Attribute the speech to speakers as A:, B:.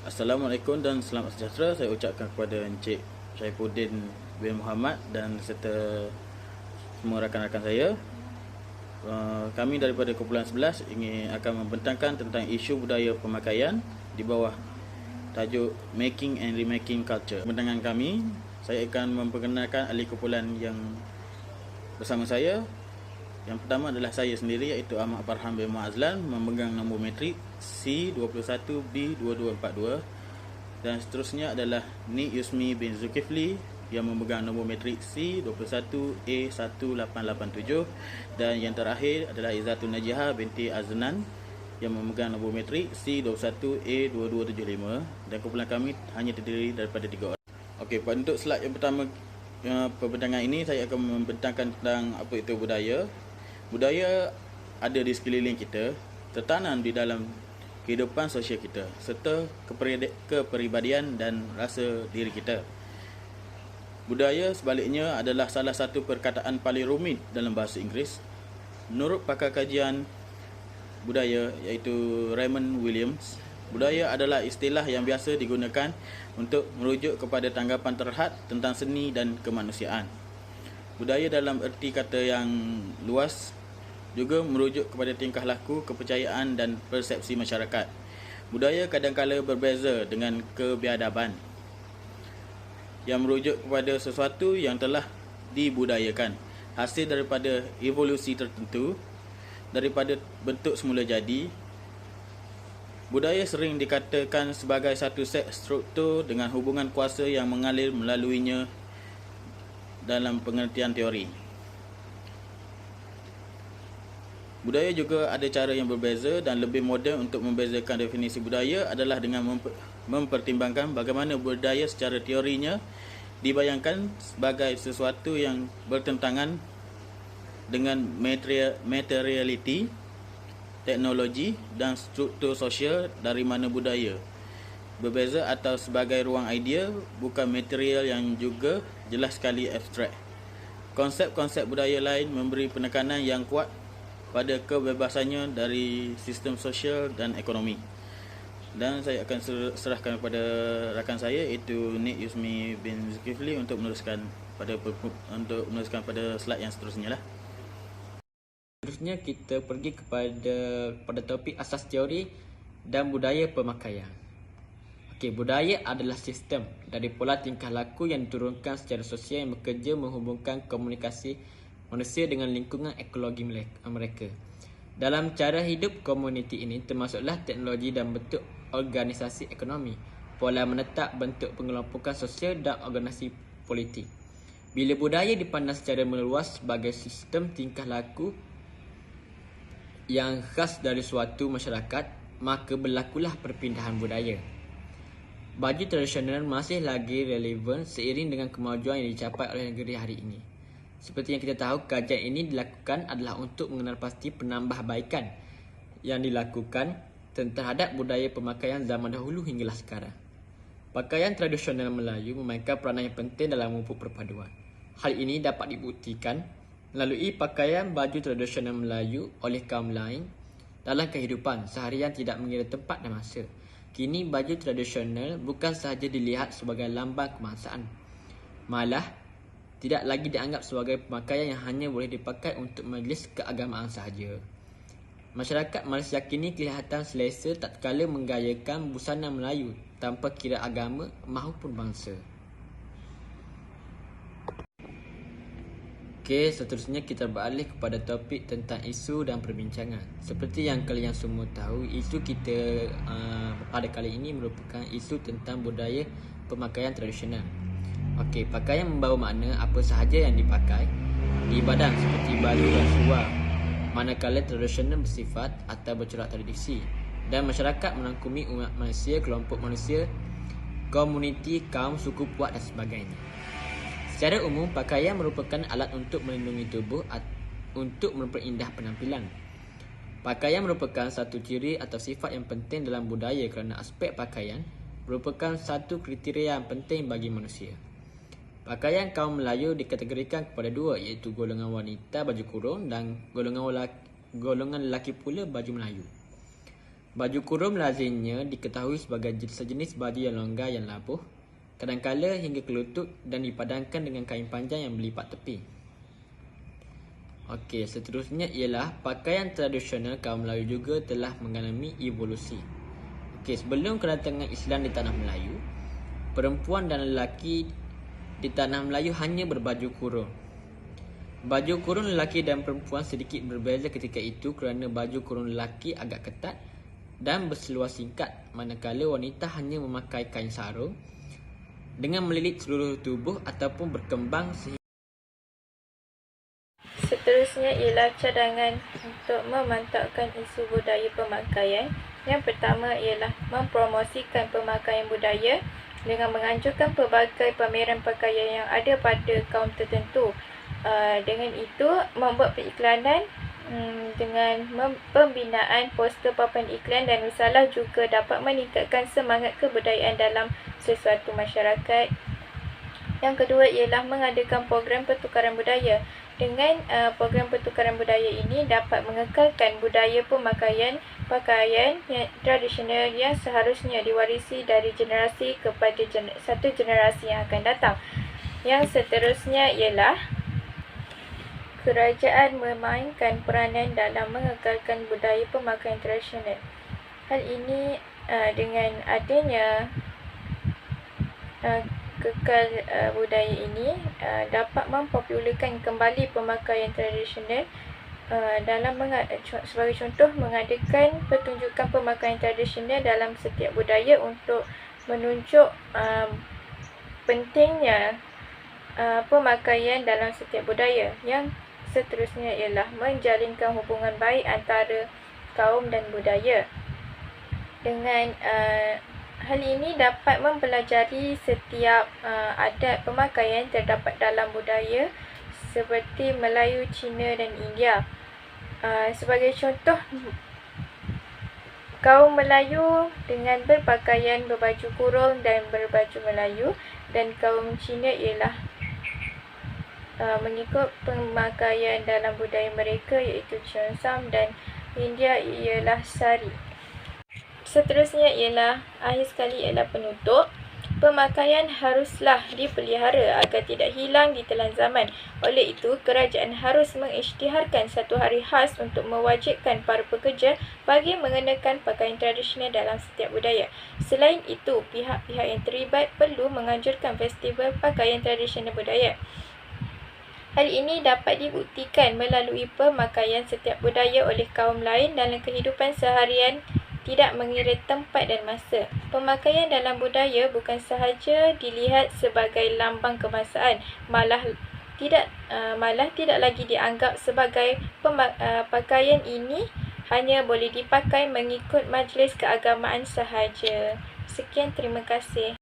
A: Assalamualaikum dan selamat sejahtera saya ucapkan kepada Encik Saifuddin bin Muhammad dan serta semua rakan-rakan saya. Kami daripada kumpulan 11 ingin akan membentangkan tentang isu budaya pemakaian di bawah tajuk Making and Remaking Culture. Pembentangan kami, saya akan memperkenalkan ahli kumpulan yang bersama saya. Yang pertama adalah saya sendiri, iaitu Ahmad Farhan bin Muazlan, memegang nombor metrik C21B2242, dan seterusnya adalah Nik Yusmi bin Zulkifli yang memegang nombor metrik C21A1887, dan yang terakhir adalah Izzatun Najihah binti Aznan yang memegang nombor metrik C21A2275, dan kumpulan kami hanya terdiri daripada 3 orang. Okey, untuk slide yang pertama pembentangan ini, saya akan membentangkan tentang apa itu budaya. Budaya ada di sekeliling kita, tertanam di dalam kehidupan sosial kita, serta kepribadian dan rasa diri kita. Budaya sebaliknya adalah salah satu perkataan paling rumit dalam bahasa Inggeris. Menurut pakar kajian budaya iaitu Raymond Williams, budaya adalah istilah yang biasa digunakan untuk merujuk kepada tanggapan terhad tentang seni dan kemanusiaan. Budaya dalam erti kata yang luas juga merujuk kepada tingkah laku, kepercayaan dan persepsi masyarakat. Budaya kadang-kala berbeza dengan kebiadaban yang merujuk kepada sesuatu yang telah dibudayakan, hasil daripada evolusi tertentu daripada bentuk semula jadi. Budaya sering dikatakan sebagai satu set struktur dengan hubungan kuasa yang mengalir melaluinya dalam pengertian teori. Budaya juga ada cara yang berbeza dan lebih moden untuk membezakan definisi budaya adalah dengan mempertimbangkan bagaimana budaya secara teorinya dibayangkan sebagai sesuatu yang bertentangan dengan materiality, teknologi dan struktur sosial dari mana budaya berbeza, atau sebagai ruang idea bukan material yang juga jelas sekali abstrak. Konsep-konsep budaya lain memberi penekanan yang kuat pada kebebasannya dari sistem sosial dan ekonomi. Dan saya akan serahkan kepada rakan saya, iaitu Nik Yusmi bin Zulkifli untuk meneruskan pada slide yang seterusnya lah.
B: Seterusnya kita pergi pada topik asas teori dan budaya pemakaian. Okey, budaya adalah sistem dari pola tingkah laku yang diturunkan secara sosial yang bekerja menghubungkan komunikasi manusia dengan lingkungan ekologi mereka. Dalam cara hidup komuniti ini termasuklah teknologi dan bentuk organisasi ekonomi, pola menetap bentuk pengelompokan sosial dan organisasi politik. Bila budaya dipandang secara meluas sebagai sistem tingkah laku yang khas dari suatu masyarakat, maka berlakulah perpindahan budaya. Baju tradisional masih lagi relevan seiring dengan kemajuan yang dicapai oleh negeri hari ini. Seperti yang kita tahu, kajian ini dilakukan adalah untuk mengenal pasti penambahbaikan yang dilakukan terhadap budaya pemakaian zaman dahulu hinggalah sekarang. Pakaian tradisional Melayu memainkan peranan yang penting dalam memupuk perpaduan. Hal ini dapat dibuktikan melalui pakaian baju tradisional Melayu oleh kaum lain dalam kehidupan seharian tidak mengira tempat dan masa. Kini baju tradisional bukan sahaja dilihat sebagai lambang kebangsaan, malah tidak lagi dianggap sebagai pemakaian yang hanya boleh dipakai untuk majlis keagamaan sahaja. Masyarakat Malaysia kini kelihatan selesa tatkala menggayakan busana Melayu tanpa kira agama maupun bangsa. Okey, seterusnya kita beralih kepada topik tentang isu dan perbincangan. Seperti yang kalian semua tahu, isu kita pada kali ini merupakan isu tentang budaya pemakaian tradisional. Okey, pakaian membawa makna apa sahaja yang dipakai di badan seperti baju dan seluar, manakala tradisional bersifat atau bercorak tradisi, dan masyarakat merangkumi umat manusia, kelompok manusia, komuniti, kaum, suku, puak dan sebagainya. Secara umum, pakaian merupakan alat untuk melindungi tubuh untuk memperindah penampilan. Pakaian merupakan satu ciri atau sifat yang penting dalam budaya kerana aspek pakaian merupakan satu kriteria yang penting bagi manusia. Pakaian kaum Melayu dikategorikan kepada dua, iaitu golongan wanita baju kurung dan golongan lelaki pula baju Melayu. Baju kurung lazimnya diketahui sebagai sejenis baju yang longgar yang labuh, kadangkala hingga ke lutut dan dipadankan dengan kain panjang yang melipat tepi. Okey, seterusnya ialah pakaian tradisional kaum Melayu juga telah mengalami evolusi. Okey, sebelum kedatangan Islam di tanah Melayu, perempuan dan lelaki di tanah Melayu hanya berbaju kurung. Baju kurung lelaki dan perempuan sedikit berbeza ketika itu kerana baju kurung lelaki agak ketat dan berseluar singkat, manakala wanita hanya memakai kain sarung dengan melilit seluruh tubuh ataupun berkembang sehingga.
C: Seterusnya ialah cadangan untuk memantapkan isu budaya pemakaian. Yang pertama ialah mempromosikan pemakaian budaya dengan menganjurkan pelbagai pameran pakaian yang ada pada kaum tertentu. Dengan itu, membuat periklanan dengan pembinaan poster papan iklan dan risalah juga dapat meningkatkan semangat kebudayaan dalam sesuatu masyarakat. Yang kedua ialah mengadakan program pertukaran budaya. Dengan program pertukaran budaya ini dapat mengekalkan budaya pemakaian pakaian yang tradisional yang seharusnya diwarisi dari generasi kepada satu generasi yang akan datang. Yang seterusnya ialah kerajaan memainkan peranan dalam mengekalkan budaya pemakaian tradisional. Hal ini dengan adanya kekal budaya ini dapat mempopularkan kembali pemakaian tradisional dalam sebagai contoh mengadakan pertunjukan pemakaian tradisional dalam setiap budaya untuk menunjuk pentingnya pemakaian dalam setiap budaya. Yang seterusnya ialah menjalinkan hubungan baik antara kaum dan budaya. Dengan hal ini dapat mempelajari setiap adat pemakaian terdapat dalam budaya seperti Melayu, Cina dan India. Sebagai contoh, kaum Melayu dengan berpakaian berbaju kurung dan berbaju Melayu, dan kaum Cina ialah mengikut pemakaian dalam budaya mereka iaitu Cheongsam, dan India ialah sari. Seterusnya ialah akhir sekali ialah penutup. Pemakaian haruslah dipelihara agar tidak hilang di telan zaman. Oleh itu, kerajaan harus mengisytiharkan satu hari khas untuk mewajibkan para pekerja bagi mengenakan pakaian tradisional dalam setiap budaya. Selain itu, pihak-pihak yang terlibat perlu menganjurkan festival pakaian tradisional budaya. Hal ini dapat dibuktikan melalui pemakaian setiap budaya oleh kaum lain dalam kehidupan seharian, tidak mengira tempat dan masa. Pemakaian dalam budaya bukan sahaja dilihat sebagai lambang kebangsaan, malah tidak lagi dianggap sebagai pakaian ini hanya boleh dipakai mengikut majlis keagamaan sahaja. Sekian, terima kasih.